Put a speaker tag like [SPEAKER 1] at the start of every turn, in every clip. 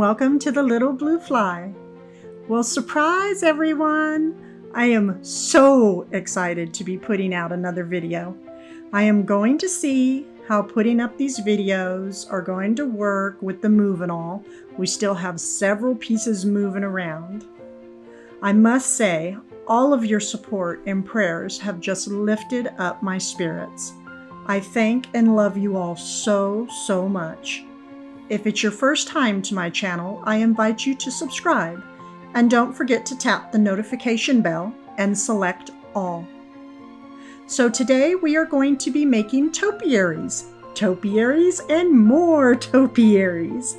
[SPEAKER 1] welcome to the Little Blue Fly. Well, surprise everyone! I am so excited to be putting out another video. I am going to see how putting up these videos are going to work with the move and all. We still have several pieces moving around. I must say, all of your support and prayers have just lifted up my spirits. I thank and love you all so much. If it's your first time to my channel, I invite you to subscribe, and don't forget to tap the notification bell and select all. So today we are going to be making topiaries, and more topiaries.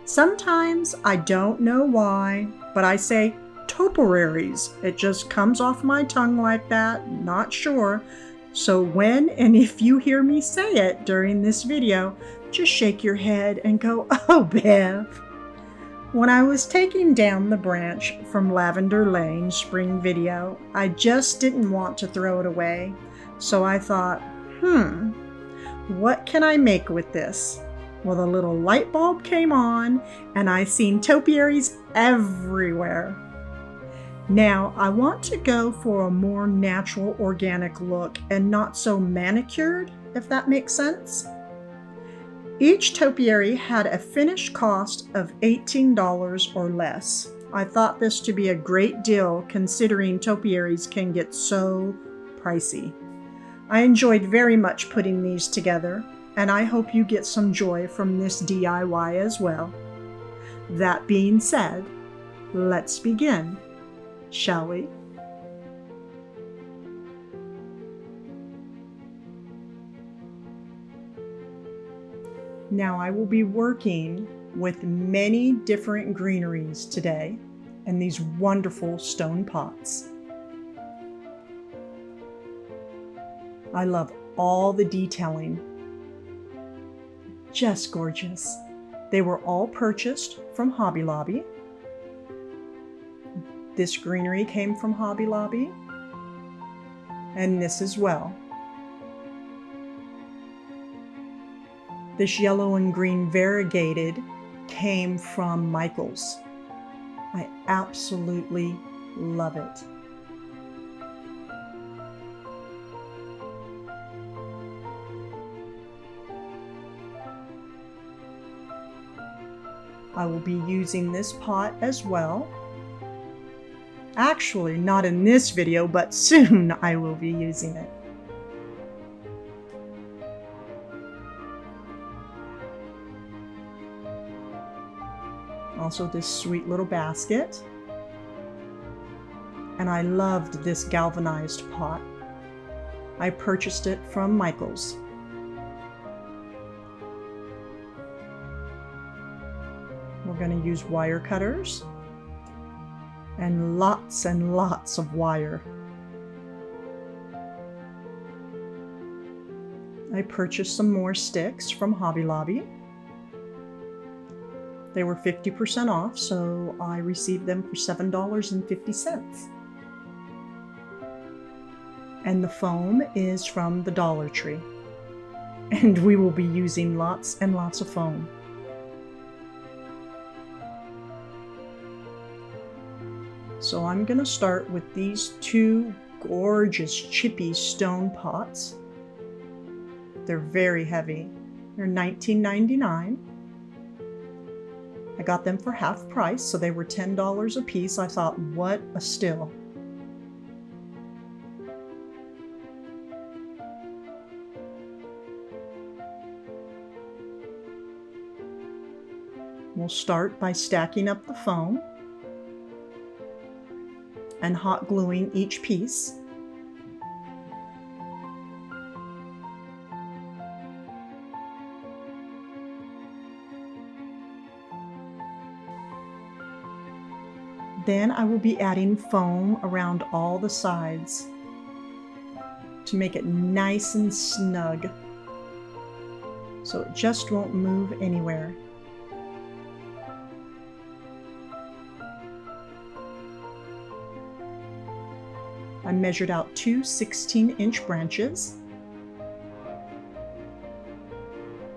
[SPEAKER 1] Sometimes I don't know why, but I say topiaries. It just comes off my tongue like that, not sure. So when and if you hear me say it during this video, just shake your head and go, "Oh, Bev." When I was taking down the branch from Lavender Lane spring video, I just didn't want to throw it away. So I thought, what can I make with this? Well, the little light bulb came on and I seen topiaries everywhere. Now, I want to go for a more natural, organic look and not so manicured, if that makes sense. Each topiary had a finished cost of $18 or less. I thought this to be a great deal considering topiaries can get so pricey. I enjoyed very much putting these together, and I hope you get some joy from this DIY as well. That being said, let's begin, shall we? Now I will be working with many different greeneries today and these wonderful stone pots. I love all the detailing. Just gorgeous. They were all purchased from Hobby Lobby. This greenery came from Hobby Lobby, and this as well. This yellow and green variegated came from Michael's. I absolutely love it. I will be using this pot as well. Actually, not in this video, but soon I will be using it. Also this sweet little basket. And I loved this galvanized pot. I purchased it from Michael's. We're going to use wire cutters and lots of wire. I purchased some more sticks from Hobby Lobby. They were 50% off, so I received them for $7.50. And the foam is from the Dollar Tree. And we will be using lots and lots of foam. So I'm going to start with these two gorgeous chippy stone pots. They're very heavy. They're $19.99. I got them for half price, so they were $10 a piece. I thought, what a steal. We'll start by stacking up the foam and hot gluing each piece. Then I will be adding foam around all the sides to make it nice and snug, so it just won't move anywhere. I measured out two 16-inch branches,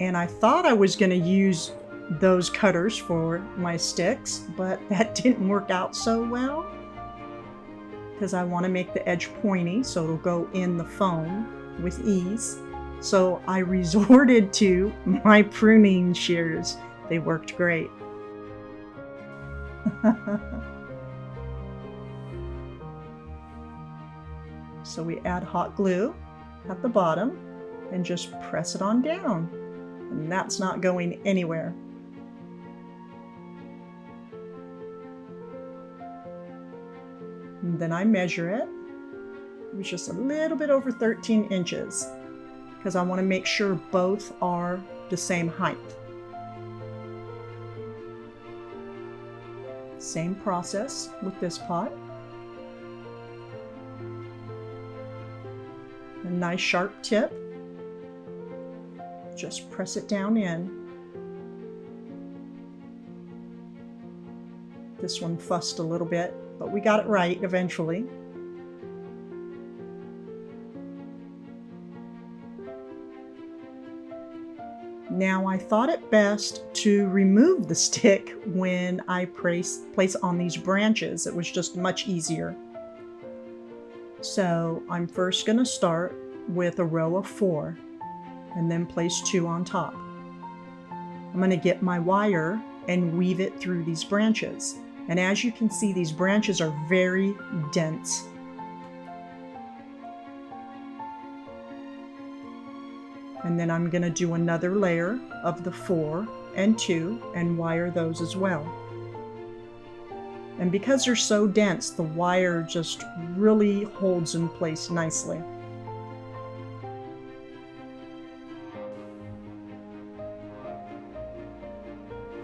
[SPEAKER 1] and I thought I was going to use those cutters for my sticks, but that didn't work out so well because I want to make the edge pointy so it'll go in the foam with ease. So I resorted to my pruning shears. They worked great. So we add hot glue at the bottom and just press it on down. And that's not going anywhere. And then I measure it. It was just a little bit over 13 inches because I want to make sure both are the same height. Same process with this pot. A nice sharp tip. Just press it down in. This one fussed a little bit, but we got it right eventually. Now I thought it best to remove the stick when I place on these branches. It was just much easier. So I'm first going to start with a row of 4 and then place 2 on top. I'm going to get my wire and weave it through these branches. And as you can see, these branches are very dense. And then I'm going to do another layer of the 4 and 2 and wire those as well. And because they're so dense, the wire just really holds in place nicely.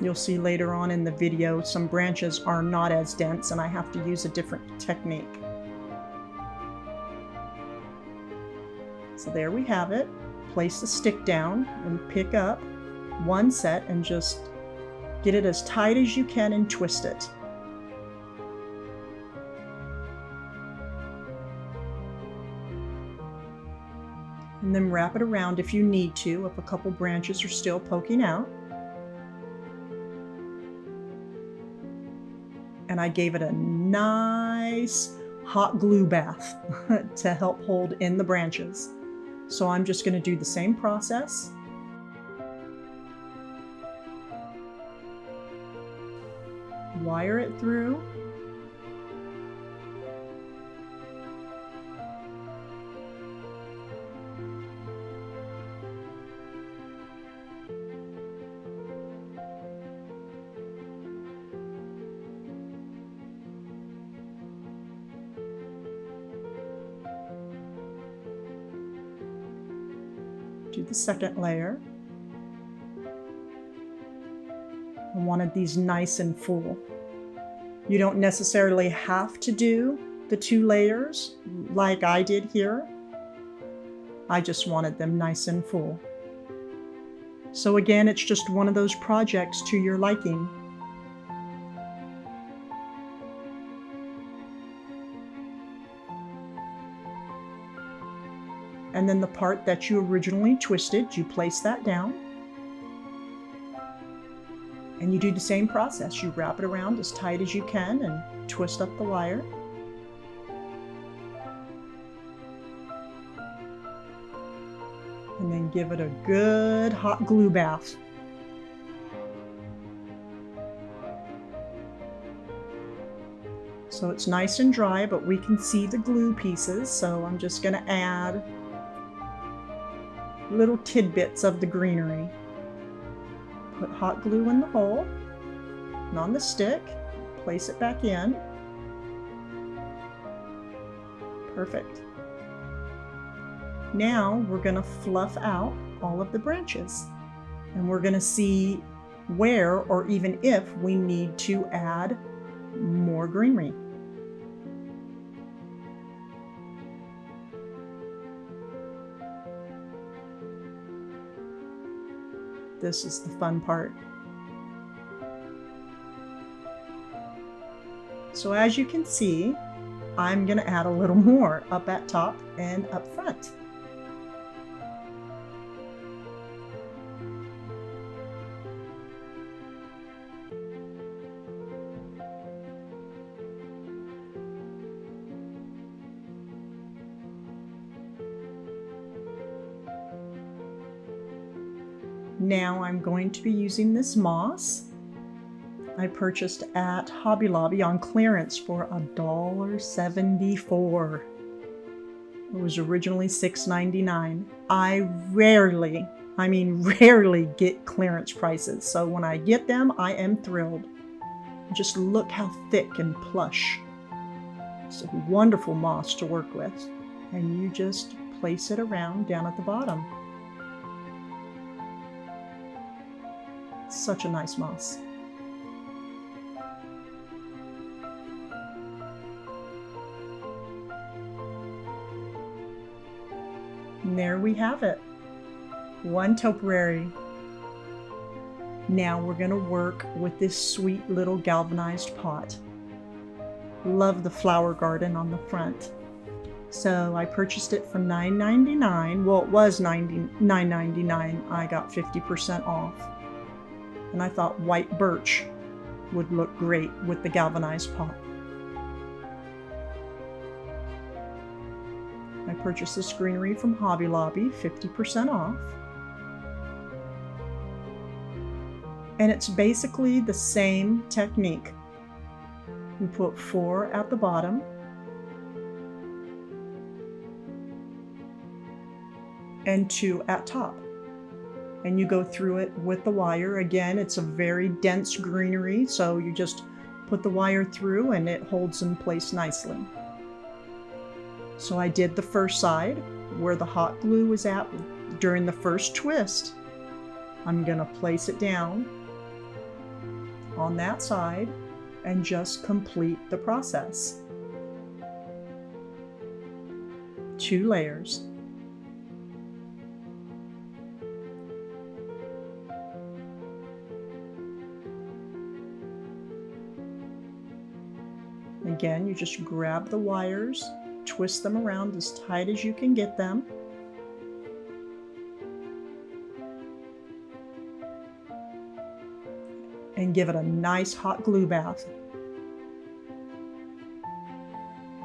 [SPEAKER 1] You'll see later on in the video some branches are not as dense and I have to use a different technique. So there we have it. Place the stick down and pick up one set and just get it as tight as you can and twist it. And then wrap it around if you need to, if a couple branches are still poking out. And I gave it a nice hot glue bath to help hold in the branches. So I'm just going to do the same process. Wire it through. Do the second layer. I wanted these nice and full. You don't necessarily have to do the 2 layers like I did here. I just wanted them nice and full. So again, it's just one of those projects to your liking. And then the part that you originally twisted, you place that down. And you do the same process. You wrap it around as tight as you can and twist up the wire. And then give it a good hot glue bath. So it's nice and dry, but we can see the glue pieces. So I'm just going to add little tidbits of the greenery. Put hot glue in the hole and on the stick, place it back in. Perfect. Now we're going to fluff out all of the branches and we're going to see where or even if we need to add more greenery. This is the fun part. So as you can see, I'm going to add a little more up at top and up front. Now I'm going to be using this moss I purchased at Hobby Lobby on clearance for $1.74. It was originally $6.99. I rarely get clearance prices, so when I get them, I am thrilled. Just look how thick and plush. It's a wonderful moss to work with, and you just place it around down at the bottom. Such a nice moss. And there we have it. One topiary. Now we're going to work with this sweet little galvanized pot. Love the flower garden on the front. So I purchased it for $9.99. Well, it was $9.99. I got 50% off. And I thought white birch would look great with the galvanized pot. I purchased this greenery from Hobby Lobby, 50% off. And it's basically the same technique. We put 4 at the bottom and 2 at top. And you go through it with the wire. Again, it's a very dense greenery, so you just put the wire through and it holds in place nicely. So I did the first side where the hot glue was at during the first twist. I'm going to place it down on that side and just complete the process. 2 layers. Again, you just grab the wires, twist them around as tight as you can get them. And give it a nice hot glue bath.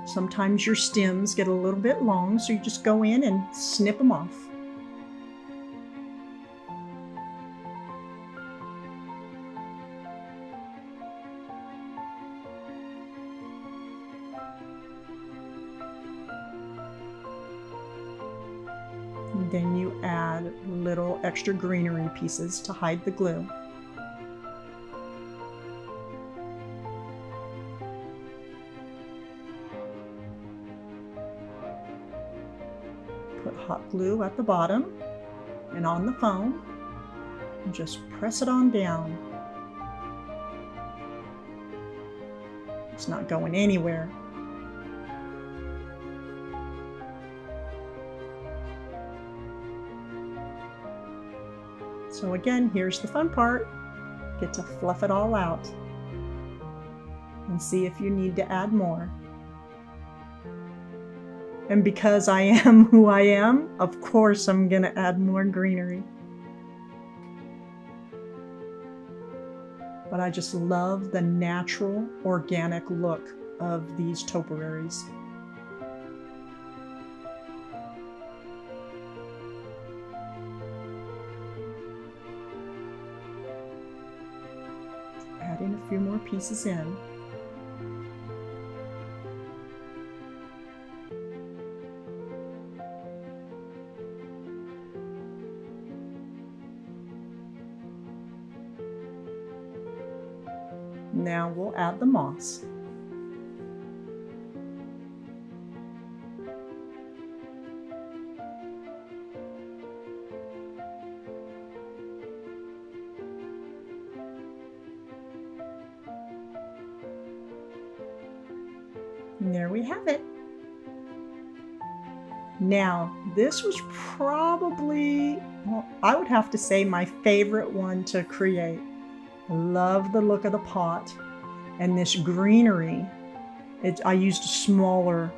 [SPEAKER 1] Sometimes your stems get a little bit long, so you just go in and snip them off. And then you add little extra greenery pieces to hide the glue. Put hot glue at the bottom and on the foam, and just press it on down. It's not going anywhere. So again, here's the fun part. Get to fluff it all out and see if you need to add more. And because I am who I am, of course I'm gonna add more greenery. But I just love the natural, organic look of these topiaries. Adding a few more pieces in. Now we'll add the moss. And there we have it. Now, this was probably, well, I would have to say my favorite one to create. Love the look of the pot and this greenery. I used a smaller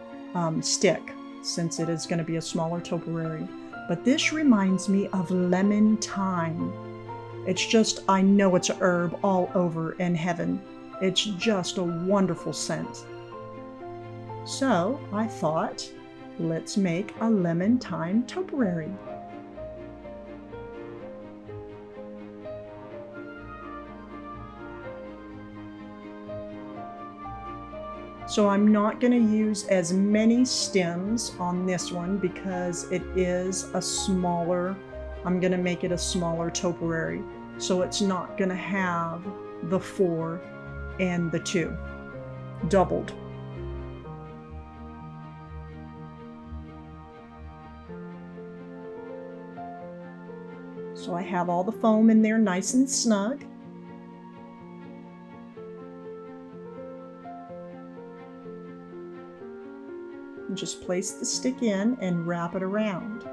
[SPEAKER 1] stick since it is going to be a smaller topiary. But this reminds me of lemon thyme. It's just, I know it's a herb all over in heaven. It's just a wonderful scent. So I thought, let's make a lemon thyme topiary. So I'm not going to use as many stems on this one because it is a smaller, I'm going to make it a smaller topiary. So it's not going to have the 4 and the 2 doubled. So I have all the foam in there nice and snug. And just place the stick in and wrap it around.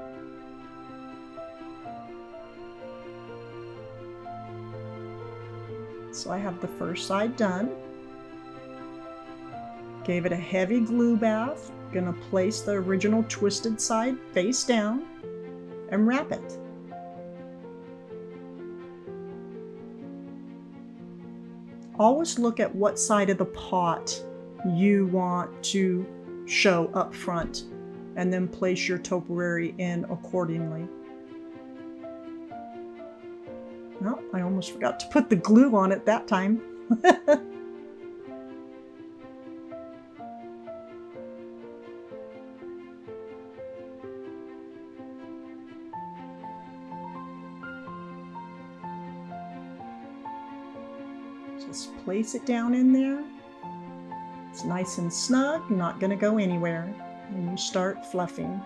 [SPEAKER 1] So I have the first side done. Gave it a heavy glue bath. Gonna place the original twisted side face down and wrap it. Always look at what side of the pot you want to show up front and then place your topiary in accordingly. Oh, I almost forgot to put the glue on it that time. Just place it down in there. It's nice and snug, not going to go anywhere. And you start fluffing.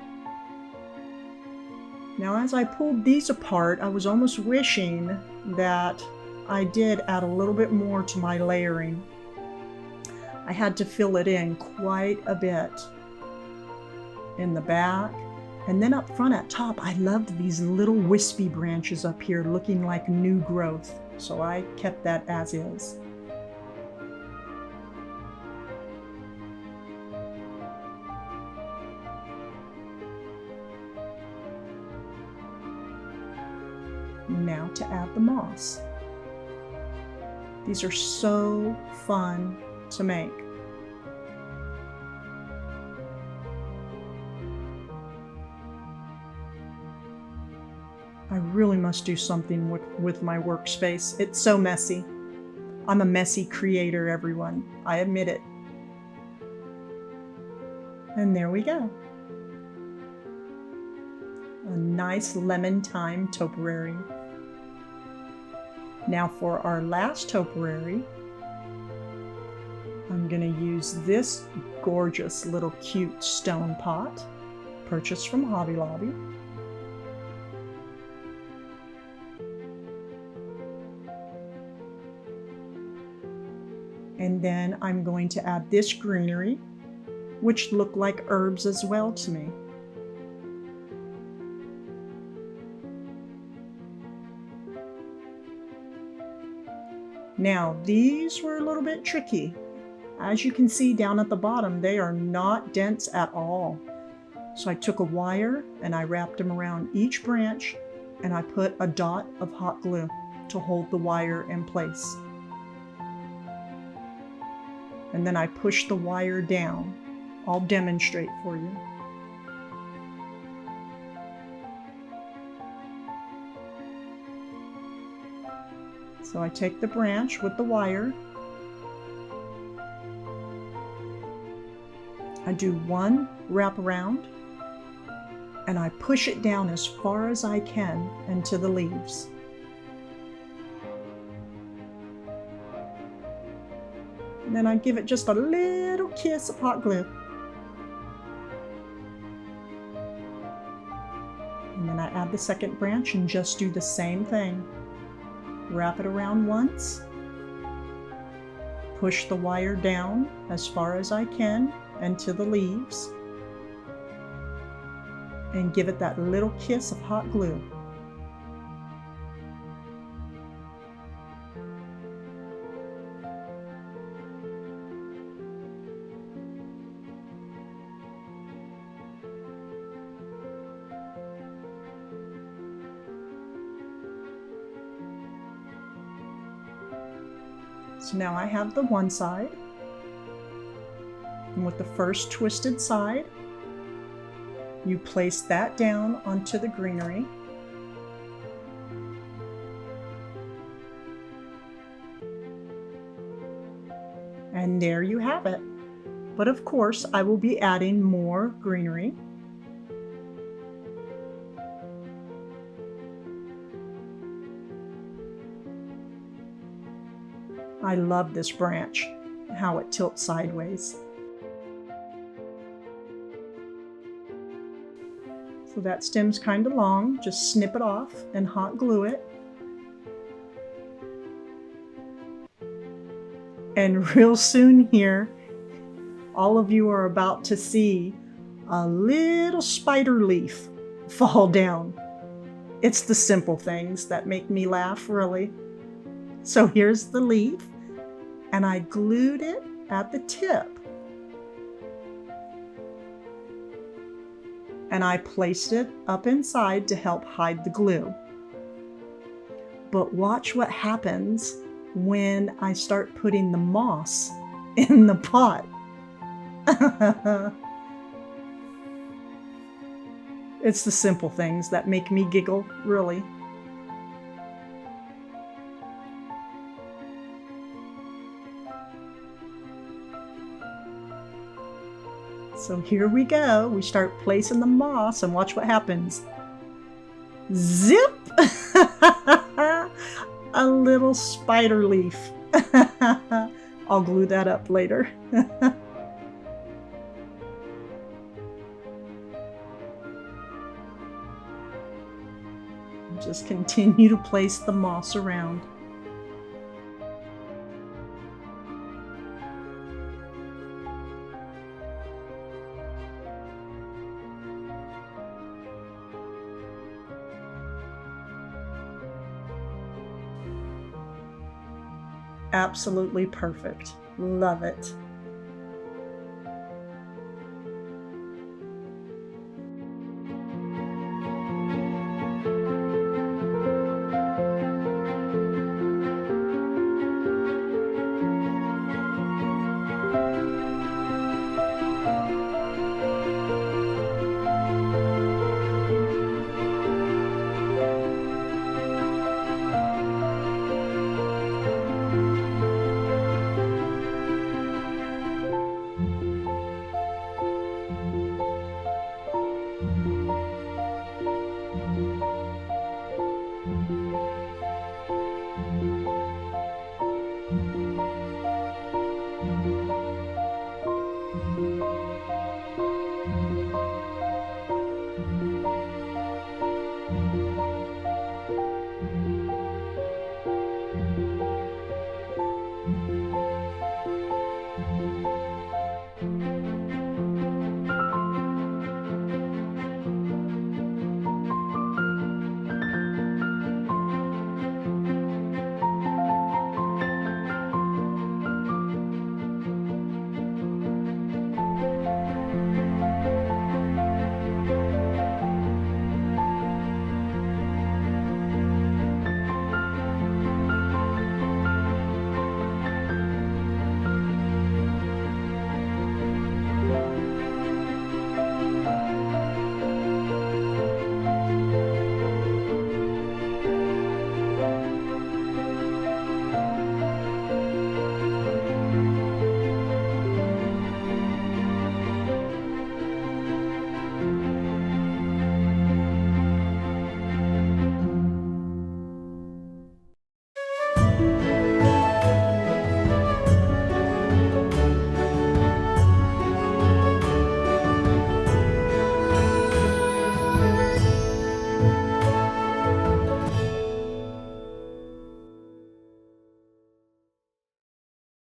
[SPEAKER 1] Now as I pulled these apart, I was almost wishing that I did add a little bit more to my layering. I had to fill it in quite a bit in the back. And then up front at top, I loved these little wispy branches up here looking like new growth. So I kept that as is. Now to add the moss. These are so fun to make. I really must do something with my workspace. It's so messy. I'm a messy creator, everyone. I admit it. And there we go. A nice lemon thyme topiary. Now for our last topiary, I'm going to use this gorgeous little cute stone pot purchased from Hobby Lobby. And then I'm going to add this greenery, which look like herbs as well to me. Now, these were a little bit tricky. As you can see down at the bottom, they are not dense at all. So I took a wire and I wrapped them around each branch and I put a dot of hot glue to hold the wire in place. And then I push the wire down. I'll demonstrate for you. So I take the branch with the wire. I do one wrap around and I push it down as far as I can into the leaves. And then I give it just a little kiss of hot glue. And then I add the second branch and just do the same thing. Wrap it around once, push the wire down as far as I can into the leaves, and give it that little kiss of hot glue. So now I have the one side, and with the first twisted side, you place that down onto the greenery. And there you have it, But of course, I will be adding more greenery. I love this branch, how it tilts sideways. So that stem's kind of long, just snip it off and hot glue it. And real soon here, all of you are about to see a little spider leaf fall down. It's the simple things that make me laugh, really. So here's the leaf, and I glued it at the tip. And I placed it up inside to help hide the glue. But watch what happens when I start putting the moss in the pot. It's the simple things that make me giggle, really. So here we go. We start placing the moss and watch what happens. Zip! A little spider leaf. I'll glue that up later. Just continue to place the moss around. Absolutely perfect. Love it.